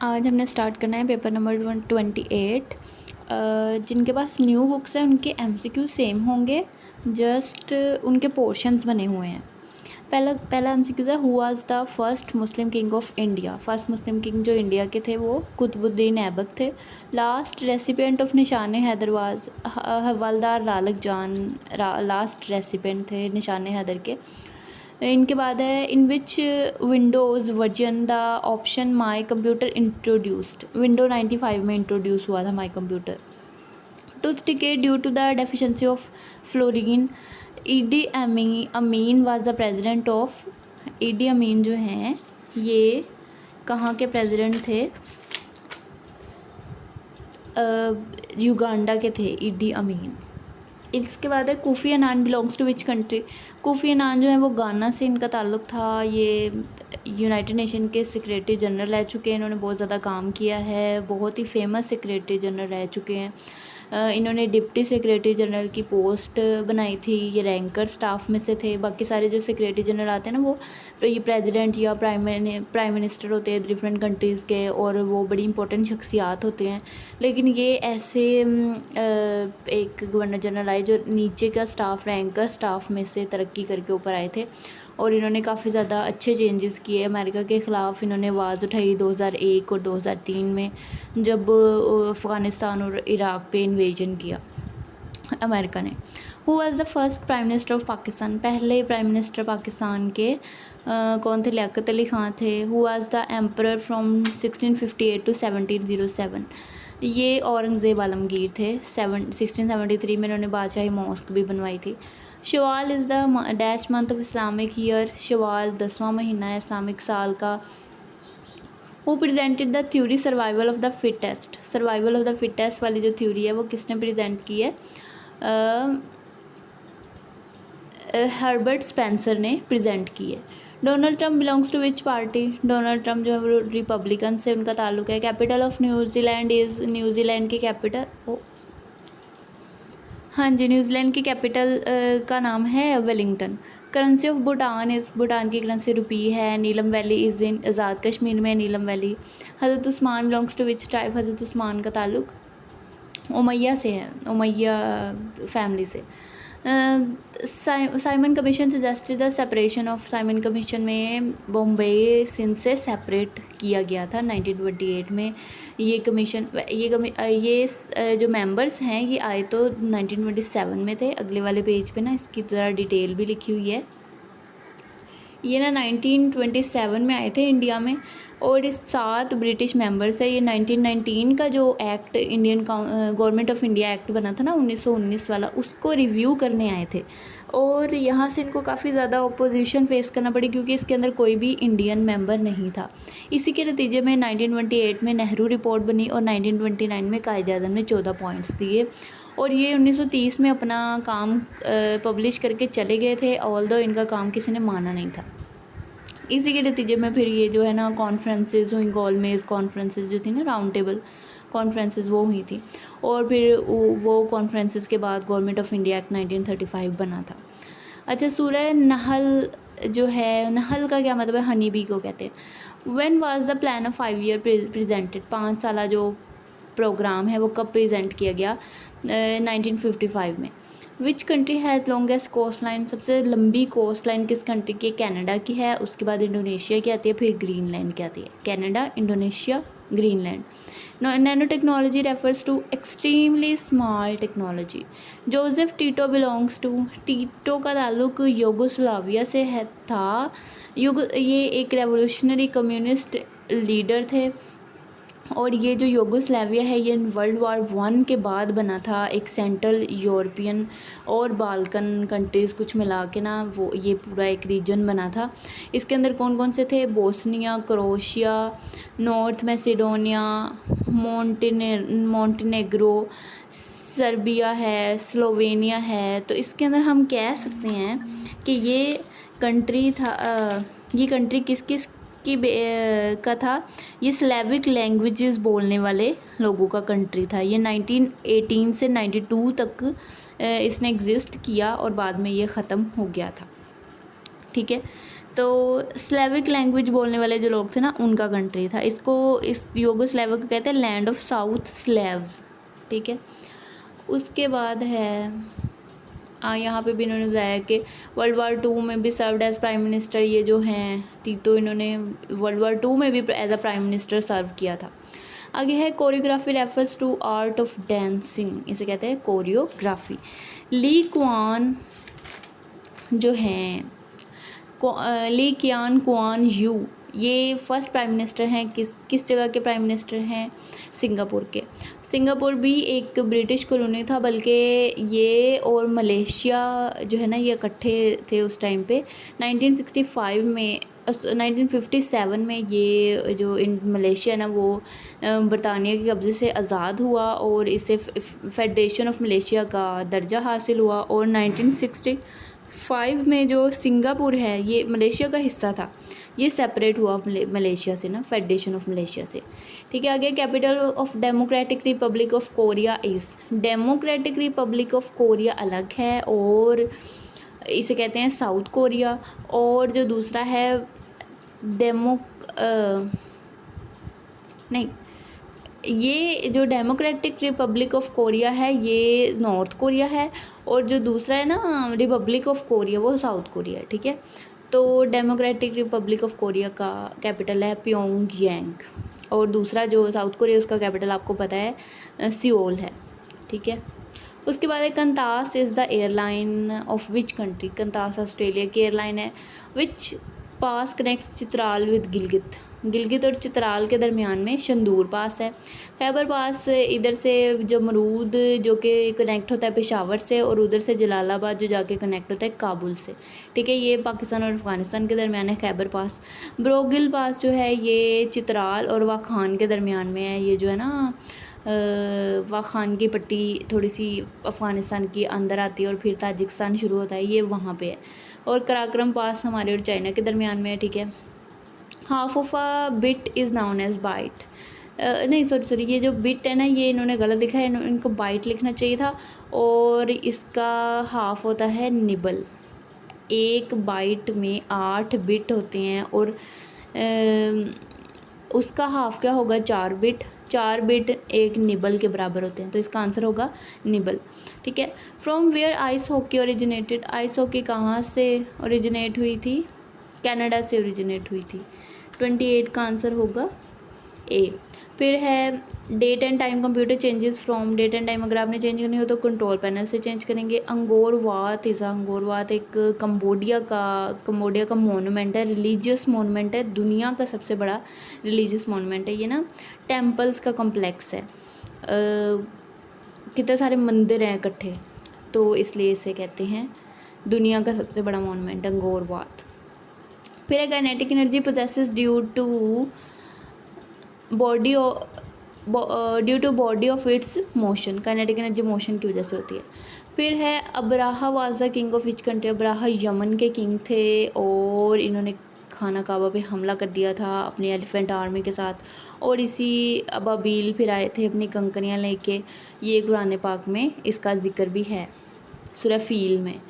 आज हमने स्टार्ट करना है पेपर नंबर 128। जिनके पास न्यू बुक्स हैं उनके एमसीक्यू सेम होंगे, जस्ट उनके पोर्शंस बने हुए हैं। पहला एमसीक्यू है, who was the first Muslim king of India. First Muslim king जो इंडिया के थे वो कुतुबुद्दीन ऐबक थे। लास्ट रेसिपिएंट ऑफ निशान हैदर वाज हवलदार लालक जान। लास्ट रेसिपिएंट थे निशान हैदर के। इनके बाद है, in which Windows version the option my computer introduced. Window 95 में इंट्रोड्यूस हुआ था my computer. Tooth decay due to the deficiency of fluorine. Idi Amin was the president of. Idi Amin जो हैं ये कहाँ के प्रेसिडेंट थे? युगांडा के थे ईडी अमीन। इसके बाद है, Kofi Annan belongs to which country. Kofi Annan जो है वो गाना से इनका ताल्लुक़ था। ये यूनाइटेड नेशन के सेक्रेटरी जनरल रह चुके हैं। इन्होंने बहुत ज़्यादा काम किया है, बहुत ही फेमस सेक्रेटरी जनरल रह चुके हैं। इन्होंने डिप्टी सेक्रेटरी जनरल की पोस्ट बनाई थी। ये रैंकर स्टाफ में से थे। बाकी सारे जो सेक्रेटरी जनरल आते हैं ना वो ये प्रेसिडेंट या प्राइम मिनिस्टर होते हैं डिफरेंट कंट्रीज़ के, और वो बड़ी इंपॉर्टेंट शख्सियात होते हैं। लेकिन ये ऐसे एक गवर्नर जनरल आए जो नीचे का स्टाफ, रैंकर स्टाफ में से तरक्की करके ऊपर आए थे, और इन्होंने काफ़ी ज़्यादा अच्छे चेंजेस किए। अमेरिका के ख़िलाफ़ इन्होंने आवाज़ उठाई 2001 और 2003 में, जब अफ़गानिस्तान और इराक़ पे इन्वेजन किया अमेरिका ने। Who was the first prime minister of Pakistan. पहले प्राइम मिनिस्टर पाकिस्तान के कौन थे? लियाकत अली ख़ान थे। Who was the emperor from 1658 to 1707। ये औरंगज़ेब आलमगीर थे। 1673 में इन्होंने बादशाही मॉस्क भी बनवाई थी। Shawwal is the dash month of Islamic year. शवाल 10वां महीना है इस्लामिक साल का। Who presented the theory survival of the fittest. Survival of the fittest वाली जो थ्योरी है वो किसने प्रेजेंट की है? हर्बर्ट स्पेंसर ने प्रेजेंट की है। Donald Trump belongs to which party. Donald Trump जो है वो रिपब्लिकन से उनका ताल्लुक है। Capital of New Zealand is. New Zealand की कैपिटल, हाँ जी, न्यूजीलैंड की कैपिटल का नाम है Wellington. Currency of Bhutan is. Bhutan की करेंसी रुपी है। नीलम valley is in Azad Kashmir में नीलम वैली। हज़रत Usman belongs to which tribe. हज़रत उस्मान का ताल्लुक उमैया से है, उमैया फैमिली से। Simon commission suggested the separation of. Simon commission में बॉम्बे सिंध से सेपरेट किया गया था 1928 में। ये कमीशन ये जो मेंबर्स हैं ये आए तो 1927 में थे। अगले वाले पेज पे ना इसकी ज़रा डिटेल भी लिखी हुई है। ये ना 1927 में आए थे इंडिया में, और इस 7 ब्रिटिश मेंबर्स है। ये 1919 का जो act Indian government of India act बना था ना 1919 वाला, उसको रिव्यू करने आए थे। और यहाँ से इनको काफ़ी ज़्यादा अपोजिशन फेस करना पड़ी क्योंकि इसके अंदर कोई भी इंडियन मेंबर नहीं था। इसी के नतीजे में 1928 में नेहरू रिपोर्ट बनी, और 1929 में कायदे-ए-आज़म ने 14 पॉइंट्स दिए, और ये 1930 में अपना काम पब्लिश करके चले गए थे, ऑल्दो इनका काम किसी ने माना नहीं था। इसी के नतीजे में फिर ये जो है ना कॉन्फ्रेंसेस हुई, गोलमेज कॉन्फ्रेंसेस जो थी ना, राउंड टेबल कॉन्फ्रेंसेस वो हुई थी, और फिर वो कॉन्फ्रेंसेस के बाद गवर्नमेंट ऑफ इंडिया एक्ट 1935 बना था। अच्छा, सूरह नहल जो है, नहल का क्या मतलब है? हनी बी को कहते हैं। When was the plan of 5 year presented. 5 साल जो प्रोग्राम है वो कब प्रेजेंट किया गया? 1955 में। Which country has longest coast line. सबसे लंबी कोस्ट लाइन किस कंट्री की? कनाडा की है। उसके बाद इंडोनेशिया की आती है, फिर ग्रीनलैंड की आती है। Canada, Indonesia, Greenland. Nano technology refers to extremely small technology. Joseph Tito belongs to. Tito का ताल्लुक यूगोस्लाविया से है था। ये एक रेवोल्यूशनरी कम्युनिस्ट लीडर थे, और ये जो यूगोस्लाविया है ये वर्ल्ड वार 1 के बाद बना था। एक सेंट्रल यूरोपियन और बाल्कन कंट्रीज़ कुछ मिला के ना वो ये पूरा एक रीजन बना था। इसके अंदर कौन कौन से थे? Bosnia, Croatia, North Macedonia, Montenegro, Serbia है, स्लोवेनिया है। तो इसके अंदर हम कह सकते हैं कि ये कंट्री किस किस का था? ये स्लेविक लैंग्वेजेस बोलने वाले लोगों का कंट्री था। ये 1918 से 92 तक इसने एग्जिस्ट किया, और बाद में ये ख़त्म हो गया था। ठीक है, तो स्लेविक लैंग्वेज बोलने वाले जो लोग थे ना, उनका कंट्री था। इसको, इस यूगोस्लाविया को कहते हैं लैंड ऑफ साउथ स्लेव्स, ठीक है। उसके बाद है यहाँ पे भी इन्होंने बताया कि वर्ल्ड वार 2 में भी सर्व्ड एज प्राइम मिनिस्टर। ये जो हैं तीतो, इन्होंने वर्ल्ड वार 2 में भी as a prime minister serve किया था। आगे है choreography refers to art of dancing, इसे कहते हैं कोरियोग्राफी। ली क्वान जो हैं, ली क्यान क्वान यू, ये फर्स्ट प्राइम मिनिस्टर हैं किस जगह के प्राइम मिनिस्टर हैं? सिंगापुर के। सिंगापुर भी एक ब्रिटिश कॉलोनी था, बल्कि ये और मलेशिया जो है ना, ये इकट्ठे थे उस टाइम पे। 1965 में 1957 में ये जो मलेशिया ना, वो बरतानिया के कब्ज़े से आज़ाद हुआ और इसे फेडरेशन ऑफ मलेशिया का दर्जा हासिल हुआ। और 1965 में जो सिंगापुर है, ये मलेशिया का हिस्सा था, ये सेपरेट हुआ मलेशिया से ना, फेडरेशन ऑफ मलेशिया से, ठीक है। आगे capital of democratic Republic of Korea is, democratic Republic of Korea अलग है और इसे कहते हैं साउथ कोरिया। और जो दूसरा है नहीं, ये जो डेमोक्रेटिक रिपब्लिक ऑफ कोरिया है, ये नॉर्थ कोरिया है, और जो दूसरा है ना रिपब्लिक ऑफ कोरिया, वो साउथ कोरिया है, ठीक है। तो डेमोक्रेटिक रिपब्लिक ऑफ कोरिया का कैपिटल है प्योंगयांग, और दूसरा जो साउथ कोरिया, उसका कैपिटल आपको पता है सियोल है, ठीक है। उसके बाद है Qantas is the airline of which country, Qantas Australia की एयरलाइन है। Which pass connects Chitral with Gilgit, Gilgit और चित्राल के दरमियान में शंदूर पास है। खैबर पास इधर से जमरूद जो कि कनेक्ट होता है पेशावर से, और उधर से जलालाबाद जो जाके कनेक्ट होता है काबुल से, ठीक है। ये पाकिस्तान और अफ़गानिस्तान के दरमियान है खैबर पास। ब्रोगिल पास जो है, ये चित्राल और वाखान के दरमियान में है। ये जो है ना वाखान की पट्टी थोड़ी सी अफ़गानिस्तान की अंदर आती है और फिर ताजिकिस्तान शुरू होता है, ये वहाँ पे है। और कराक्रम पास हमारे और चाइना के दरमियान में है, ठीक है। Half of a bit is known as byte, नहीं सॉरी, ये जो बिट है ना, ये इन्होंने गलत लिखा है, इनको बाइट लिखना चाहिए था। और इसका हाफ होता है निबल। एक बाइट में 8 बिट होते हैं और उसका हाफ क्या होगा? 4 बिट। 4 बिट एक निबल के बराबर होते हैं, तो इसका आंसर होगा निबल, ठीक है। From where ice hockey originated, ice hockey कहाँ से ओरिजिनेट हुई थी? कनाडा से ओरिजिनेट हुई थी। 28 का आंसर होगा ए। फिर है date and time computer changes from, date and time अगर आपने चेंज करनी हो तो कंट्रोल पैनल से चेंज करेंगे। अंगोर वात अंगोर वात एक कंबोडिया का मोनूमेंट है, रिलीजियस मोनूमेंट है, दुनिया का सबसे बड़ा रिलीजियस मोनूमेंट है ये ना। टेम्पल्स का कम्प्लेक्स है, कितने सारे मंदिर हैं इकट्ठे, तो इसलिए इसे कहते हैं दुनिया का सबसे बड़ा मोनूमेंट अंगोर वात। फिर kinetic energy possesses due to body of its motion, kinetic energy motion की वजह से होती है। फिर है Abraha was the king of which country, Abraha यमन के किंग थे और इन्होंने खाना काबा पे हमला कर दिया था अपनी एलिफेंट आर्मी के साथ, और इसी अबाबील फिर आए थे अपनी कंकरियाँ लेके। ये कुरान पाक में इसका जिक्र भी है सूरह फील में।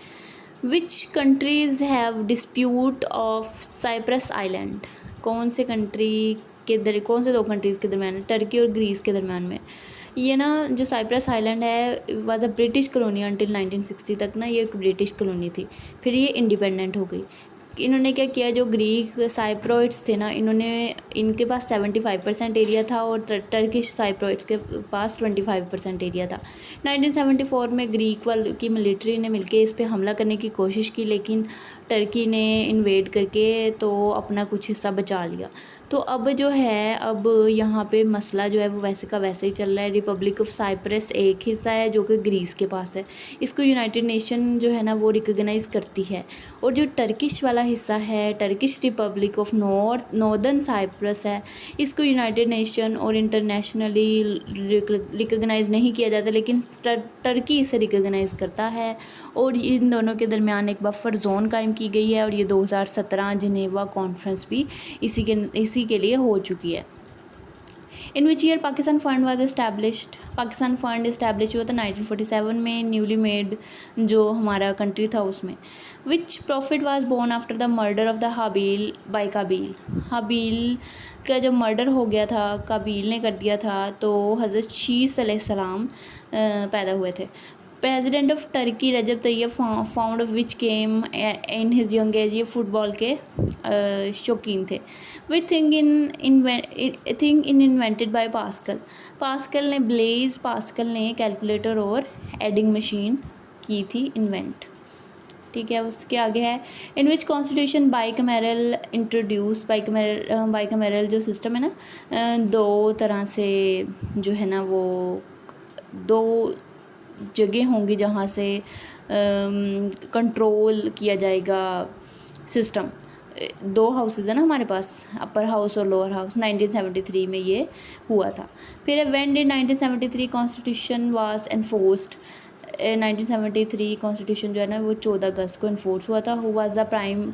Which countries have dispute of Cyprus island, कौन से 2 कंट्रीज़ के दरमियान है? टर्की और ग्रीस के दरमियान में। ये ना जो साइप्रस आइलैंड है was a British colony until 1960 तक ना, ये एक ब्रिटिश कॉलोनी थी, फिर ये इंडिपेंडेंट हो गई। इन्होंने क्या किया, जो ग्रीक साइप्रोइट्स थे ना, इनके पास 75% एरिया था और टर्किश साइप्रोइट्स के पास 25% एरिया था। 1974 में ग्रीक वाल की मिलिट्री ने मिलकर इस पे हमला करने की कोशिश की, लेकिन टर्की ने इन्वेड करके तो अपना कुछ हिस्सा बचा लिया। तो अब जो है, अब यहाँ पे मसला जो है वो वैसे का वैसे ही चल रहा है। रिपब्लिक ऑफ साइप्रस एक हिस्सा है जो कि ग्रीस के पास है, इसको यूनाइटेड नेशन जो है ना वो रिकॉग्नाइज़ करती है। और जो टर्किश वाला हिस्सा है, Turkish Republic of Northern Cyprus है, इसको यूनाइटेड नेशन और इंटरनेशनली रिकॉग्नाइज़ नहीं किया जाता, लेकिन टर्की इसे रिकॉग्नाइज़ करता है। और इन दोनों के दरमियान एक बफर जोन कायम की गई है, और ये 2017 जिनेवा कॉन्फ्रेंस भी इसी के लिए हो चुकी है। In which year Pakistan fund was established? Pakistan fund establish हुआ था 1947 में, न्यूली मेड जो हमारा कंट्री था उसमें। Which prophet was born after the murder of the Habil by Kabil? Habil का जब मर्डर हो गया था, काबील ने कर दिया था, तो हज़रत शीस अलैहिस्सलाम पैदा हुए थे। President of Turkey Recep Tayyip found of which game in his young age? ये फुटबॉल के शौकीन थे। Which thing in invented by Pascal ने कैलकुलेटर और एडिंग मशीन की थी इन्वेंट। ठीक है, उसके आगे है इन विच कॉन्स्टिट्यूशन बाइकैमेरल इंट्रोड्यूस? बाइकैमेरल जो सिस्टम है ना, दो तरह से जो है ना वो दो जगह होंगी जहाँ से कंट्रोल किया जाएगा सिस्टम। दो हाउसेज है ना हमारे पास, अपर हाउस और लोअर हाउस। 1973 में ये हुआ था। फिर when did 1973 constitution was enforced? 1973 constitution जो है ना वो 14 अगस्त को इन्फोर्स हुआ था। Who was the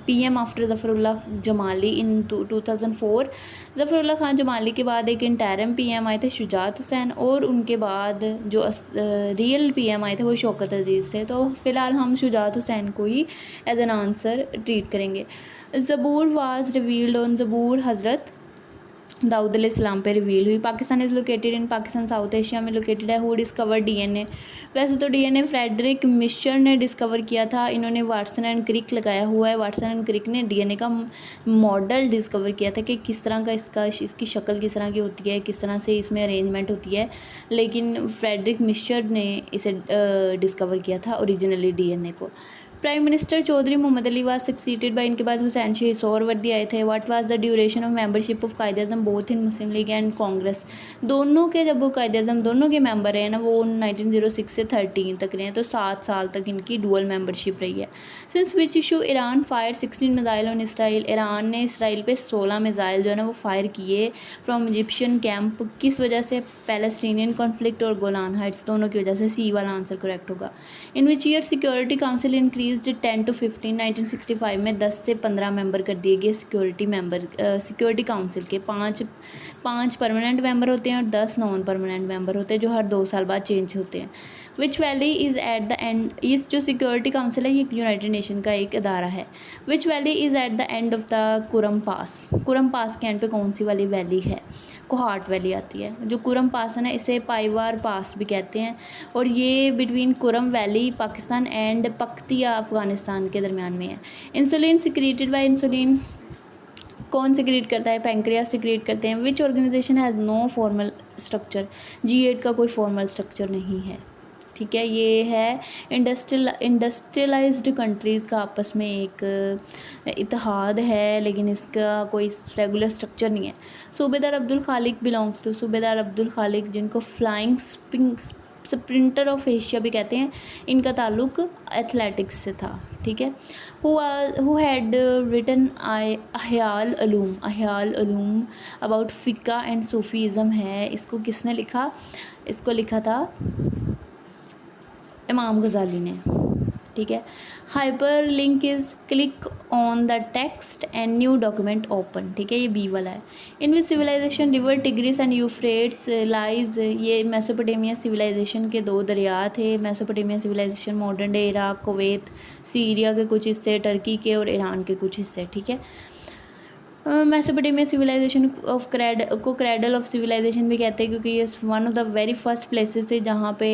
PM after Zafarullah Jamali in 2004? Zafarullah Khan Jamali के बाद एक इंटरिम PM आए थे शुजात हुसैन, और उनके बाद जो रियल PM आए थे वो शौकत अज़ीज़ थे। तो फ़िलहाल हम शुजात हुसैन को ही एज एन आंसर ट्रीट करेंगे। ज़बूर वाज रिवील्ड ऑन? ज़बूर हज़रत दाऊद अलैहिस्सलाम पे रिवील हुई। Pakistan is located in? Pakistan south Asia में लोकेटेड है। Who discover DNA? वैसे तो DNA फ्रेडरिक मिशर ने डिस्कवर किया था, इन्होंने वाटसन एंड क्रिक लगाया हुआ है। वाटसन एंड क्रिक ने DNA का मॉडल डिस्कवर किया था कि किस तरह का इसकी शक्ल किस तरह की होती है, किस तरह से इसमें अरेंजमेंट होती है, लेकिन फ्रेडरिक मिशर ने इसे डिस्कवर किया था ओरिजिनली DNA को। Prime minister Chaudhry Muhammad Ali was succeeded by? इनके बाद हुसैन शहीद सोहरावर्दी आए थे। What was the duration of membership of Quaid-e-Azam both in Muslim League and Congress? दोनों के जब वो कायद-ए-आज़म दोनों के मेंबर रहे ना, वो 1906 से 13 तक रहे, तो 7 साल तक इनकी डुअल मेंबरशिप रही है। Since which issue Iran fire 16 missile on Israel? Iran ने इसराइल पे 16 मिसाइल जो है ना वो फायर किए फ्रॉम इजिप्शियन कैंप। किस वजह से? पैलेस्टीनियन कॉन्फ्लिक्ट और गोलान हाइट्स, दोनों की वजह से। सी वाला आंसर करेक्ट होगा। In which year security council increase 10 to 15? 1965 में 10 से 15 मेंबर कर दिए गए सिक्योरिटी काउंसिल के। पाँच परमानेंट मेंबर होते हैं और 10 नॉन परमानेंट मेंबर होते हैं जो हर 2 साल बाद चेंज होते हैं। विच valley is at the and? इस जो सिक्योरिटी काउंसिल है ये यूनाइटेड नेशन का एक अदारा है। Which valley is at the end of the Kurram pass? Kurram pass के एंड पे कौन सी वाली वैली है? कोहाट वैली आती है। जो कुरम पास है ना, इसे पाइवार पास भी कहते हैं, और ये between Kurram valley Pakistan and Paktia Afghanistan के दरमियान में है। Insulin secreted by? इंसुलिन कौन सिक्रीट करता है? पैंक्रियास सिक्रीट करते हैं। Which organization has no formal structure? G8 का कोई फॉर्मल स्ट्रक्चर नहीं है। ठीक है, ये है इंडस्ट्रियलाइज्ड कंट्रीज़ का आपस में एक इत्तेहाद है, लेकिन इसका कोई रेगुलर स्ट्रक्चर नहीं है। सूबेदार अब्दुल खालिक बिलोंग्स टू? सूबेदार अब्दुल खालिक जिनको फ्लाइंग स्प्रिंटर ऑफ एशिया भी कहते हैं, इनका ताल्लुक एथलेटिक्स से था। ठीक है। हु हैड रिटन अहयाल अलूम अबाउट फ़िक़्ह एंड सूफ़ीज़म है, इसको किसने लिखा? इसको लिखा था इमाम गज़ाली ने। ठीक है। Hyperlink is click on the text and new document open. ठीक है, ये बी वाला है। In which civilization river Tigris and Euphrates lies? ये मेसोपोटामिया सिविलाइजेशन के 2 दरिया थे। Mesopotamia civilization modern day Iraq, Kuwait, Syria के कुछ हिस्से, टर्की के और ईरान के कुछ हिस्से। ठीक है। मेसोपोटामिया सिविलाइजेशन को क्रेडल ऑफ सिविलाइजेशन भी कहते हैं, क्योंकि ये one of the very first places है जहाँ पे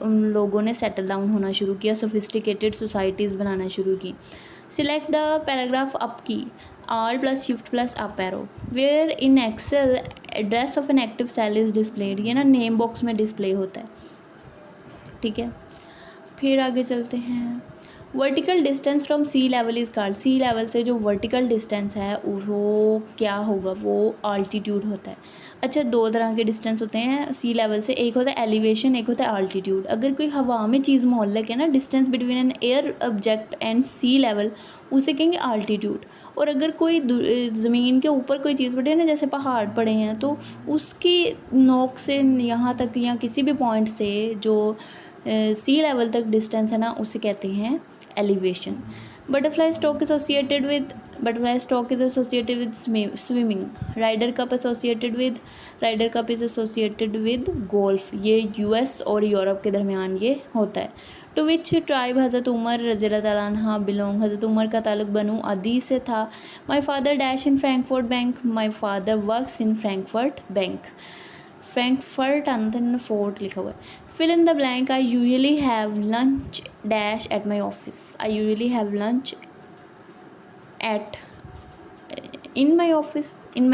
उन लोगों ने सेटल डाउन होना शुरू किया, सोफिस्टिकेटेड सोसाइटीज़ बनाना शुरू की। Select the paragraph up key, Alt + Shift + up arrow. Where in Excel address of an active cell is displayed? ये ना नेम बॉक्स में डिस्प्ले होता है। ठीक है, फिर आगे चलते हैं। Vertical distance from sea level is called? Sea level से जो वर्टिकल डिस्टेंस है वो क्या होगा? वो आल्टीट्यूड होता है। अच्छा, 2 तरह के डिस्टेंस होते हैं सी लेवल से, एक होता है एलिवेशन, एक होता है आल्टीट्यूड। अगर कोई हवा में चीज़ मोहल्लक है ना, distance between an air object and sea level, उसे कहेंगे आल्टीट्यूड। और अगर कोई ज़मीन के ऊपर कोई चीज़ पड़े ना, जैसे पहाड़ पड़े हैं, तो उसकी नोक से यहाँ तक या किसी भी पॉइंट से जो सी लेवल तक डिस्टेंस है ना, उसे कहते हैं elevation. Butterfly stroke associated with? Butterfly stroke is associated with swimming, Ryder cup is associated with golf, ये यूएस और यूरोप के दरमियान ये होता है। टू विच ट्राइब हज़रत उमर रज़ियल्लाहु ताला अन्हा बिलोंग, हज़रत उमर का ताल्लुक बनु अदी से था। My father dash in Frankfurt bank, my father works in Frankfurt bank, Frankfurt आना फोर्ट लिखा हुआ है। Fill in the blank, I usually have lunch dash at my office, I usually have lunch at in my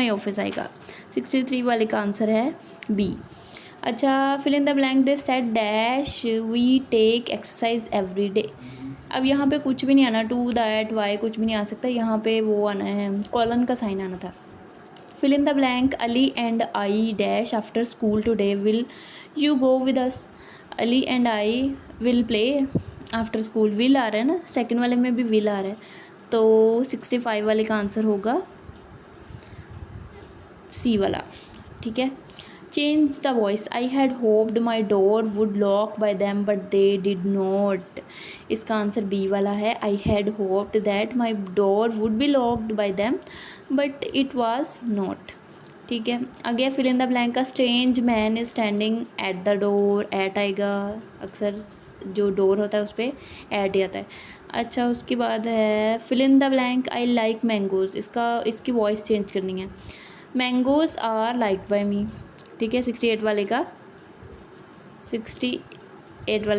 office आएगा। 63 वाले का answer है B. अच्छा, fill in the blank, they set dash we take exercise every day. अब यहाँ पे कुछ भी नहीं आना, टू दैट वाई कुछ भी नहीं आ सकता, यहाँ पे वो आना है, कॉलन का साइन आना था। Fill in the blank, Ali and I dash after school today, will you go with us, Ali and I will play after school, will आ रहा है ना, सेकंड वाले में भी विल आ रहा है, तो 65 वाले का आंसर होगा सी वाला, ठीक है। Change the voice, I had hoped my door would lock by them but they did not, इसका आंसर बी वाला है। I had hoped that my door would be locked by them but it was not, ठीक है। आगे fill in the blank, का strange man is standing at the door, at आएगा, अक्सर जो डोर होता है उस पर एट आता है। अच्छा, उसके बाद है fill in the blank, I like mangoes, इसकी वॉइस चेंज करनी है, mangoes are like by me, ठीक है। 68 वाले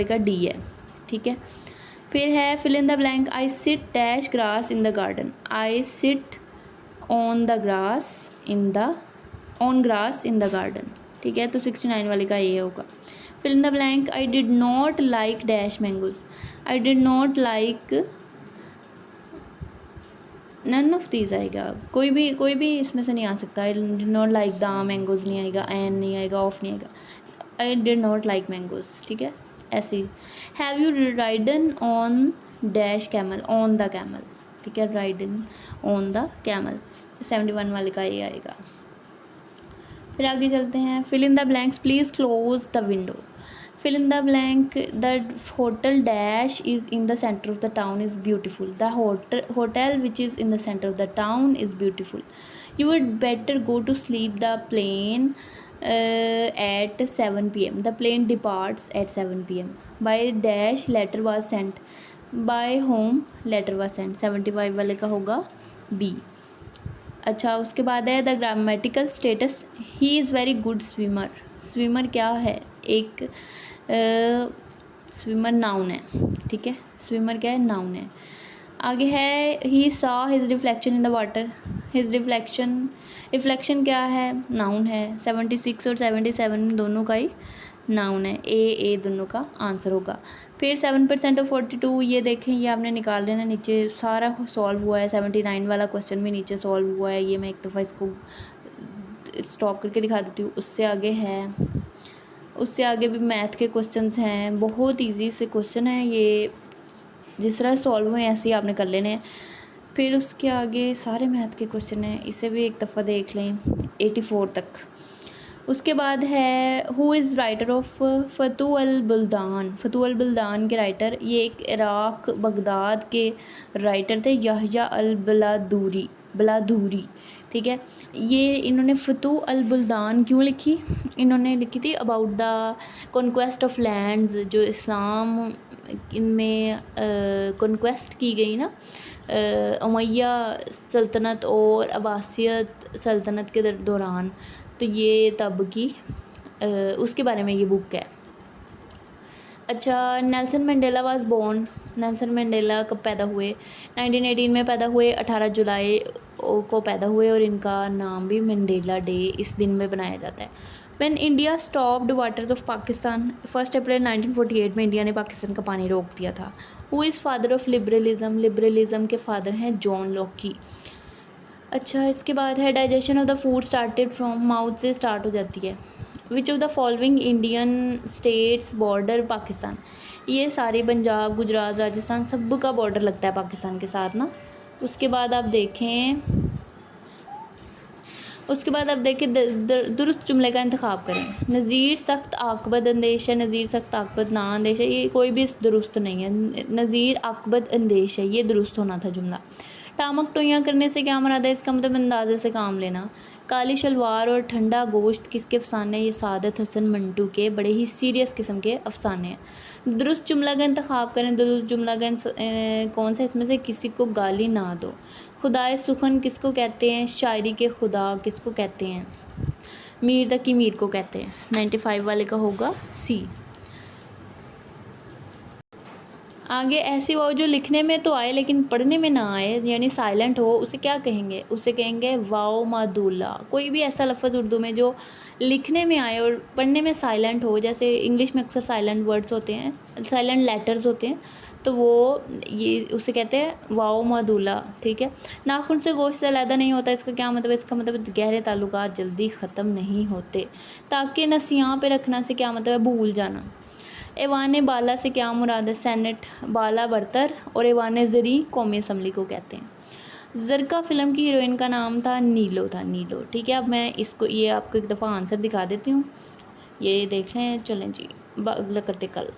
का डी है, ठीक है। फिर है fill in the blank, I sit dash grass in the garden, I sit on grass in the garden, ठीक है। तो 69 वाले का ये होगा। Fill in the blank, I did not like dash mangoes, I did not like, none of these आएगा, कोई भी इसमें से नहीं आ सकता। I did not like the mangoes नहीं आएगा, एन नहीं आएगा, ऑफ नहीं आएगा, आई डिड नॉट लाइक मैंगोज़, ठीक है। ऐसे he have you ridden on dash camel, on the camel, ठीक है, राइडन ऑन द कैमल, 71 वाले का ये आएगा। फिर आगे चलते हैं, fill in the blanks, please close the window, fill in the blank, the hotel dash is in the center of the town is beautiful, the hotel which is in the center of the town is beautiful, you would better go to sleep, the plane at 7 p.m, the plane departs at 7 p.m, by dash letter was sent, by whom letter was sent, 75 वाले का होगा B। अच्छा, उसके बाद है the grammatical status, he is very good swimmer, swimmer क्या है, एक स्विमर नाउन है, ठीक है, स्विमर क्या है, नाउन है। आगे है he saw his reflection in the water, his reflection क्या है, नाउन है। 76 और 77 दोनों का ही नाउन है, ए दोनों का आंसर होगा। फिर 7% ऑफ 42, ये देखें, ये आपने निकाल लेना, नीचे सारा सॉल्व हुआ है। 79 वाला क्वेश्चन भी नीचे सॉल्व हुआ है, ये मैं एक दफ़ा इसको स्टॉप करके दिखा देती हूँ। उससे आगे भी मैथ के क्वेश्चंस हैं, बहुत इजी से क्वेश्चन है ये, जिस तरह सॉल्व हुए ऐसे ही आपने कर लेने हैं। फिर उसके आगे सारे मैथ के क्वेश्चन हैं, इसे भी एक दफ़ा देख लें 84 तक। उसके बाद है हु इज़ राइटर ऑफ फतू अल बुल्दान के राइटर, ये एक इराक़ बगदाद के राइटर थे, याह्या अल बलादूरी, ठीक है। ये इन्होंने फतू अल बुल्दान क्यों लिखी, इन्होंने लिखी थी about the conquest of lands, जो इस्लाम इनमें कॉन्क्वेस्ट की गई ना उमैया सल्तनत और अब्बासियत सल्तनत के दौरान, तो ये तब की उसके बारे में ये बुक है। अच्छा, Nelson Mandela was born, Nelson Mandela कब पैदा हुए, 1918 में पैदा हुए, 18 जुलाई को पैदा हुए, और इनका नाम भी मंडेला डे इस दिन में बनाया जाता है। When India stopped waters of Pakistan, 1 अप्रैल 1948 में इंडिया ने पाकिस्तान का पानी रोक दिया था। Who is father of liberalism के फादर हैं जॉन लॉकी। अच्छा, इसके बाद है digestion of the food started from, mouth से स्टार्ट हो जाती है। Which of the following Indian states border Pakistan, ये सारे पंजाब, गुजरात, राजस्थान सब का बॉर्डर लगता है पाकिस्तान के साथ ना। उसके बाद आप देखें दुरुस्त जुमले का इंतखाब करें। नज़ीर सख्त आकबत अंदेश है, नज़ीर सख्त आकबत ना अंदेश है, ये कोई भी दुरुस्त नहीं है। नज़ीर आकबत अंदेश है, ये दुरुस्त होना था जुमला। टामक टोइयाँ करने से क्या मुराद है, इसका मतलब अंदाज़े से काम लेना। काली शलवार और ठंडा गोश्त किसके अफसाने, ये सादत हसन मंटू के बड़े ही सीरियस किस्म के अफसाने हैं। दुरुस्त जुमला का इंतखाब करें। दुरुस्त जुमला का कौन सा इसमें से, किसी को गाली ना दो। खुदाए सुखन किसको कहते हैं, शायरी के खुदा किसको कहते हैं, मीर तकी मीर को कहते हैं। 95 वाले का होगा सी। आगे ऐसी वाव जो लिखने में तो आए लेकिन पढ़ने में ना आए, यानी साइलेंट हो, उसे क्या कहेंगे, उसे कहेंगे वाव मादुल्ला। कोई भी ऐसा लफ्ज़ उर्दू में जो लिखने में आए और पढ़ने में साइलेंट हो, जैसे इंग्लिश में अक्सर साइलेंट वर्ड्स होते हैं, साइलेंट लेटर्स होते हैं, तो वो ये उसे कहते हैं वाव मादुल्ला। ठीक है। नाखून से गोश्त अलहदा नहीं होता, इसका क्या मतलब है, इसका मतलब गहरे ताल्लुकात जल्दी ख़त्म नहीं होते। ताकि नसियाँ पे रखना से क्या मतलब है, भूल जाना। ऐवान बाला से क्या मुराद है, सेनेट, बाला बरतर, और ऐवान ज़री कौमी असम्बली को कहते हैं। ज़रका फ़िल्म की हीरोइन का नाम था नीलो, नीलो। ठीक है। अब मैं इसको ये आपको एक दफ़ा आंसर दिखा देती हूँ, ये देख लें। चलें जी, अगला करते कल।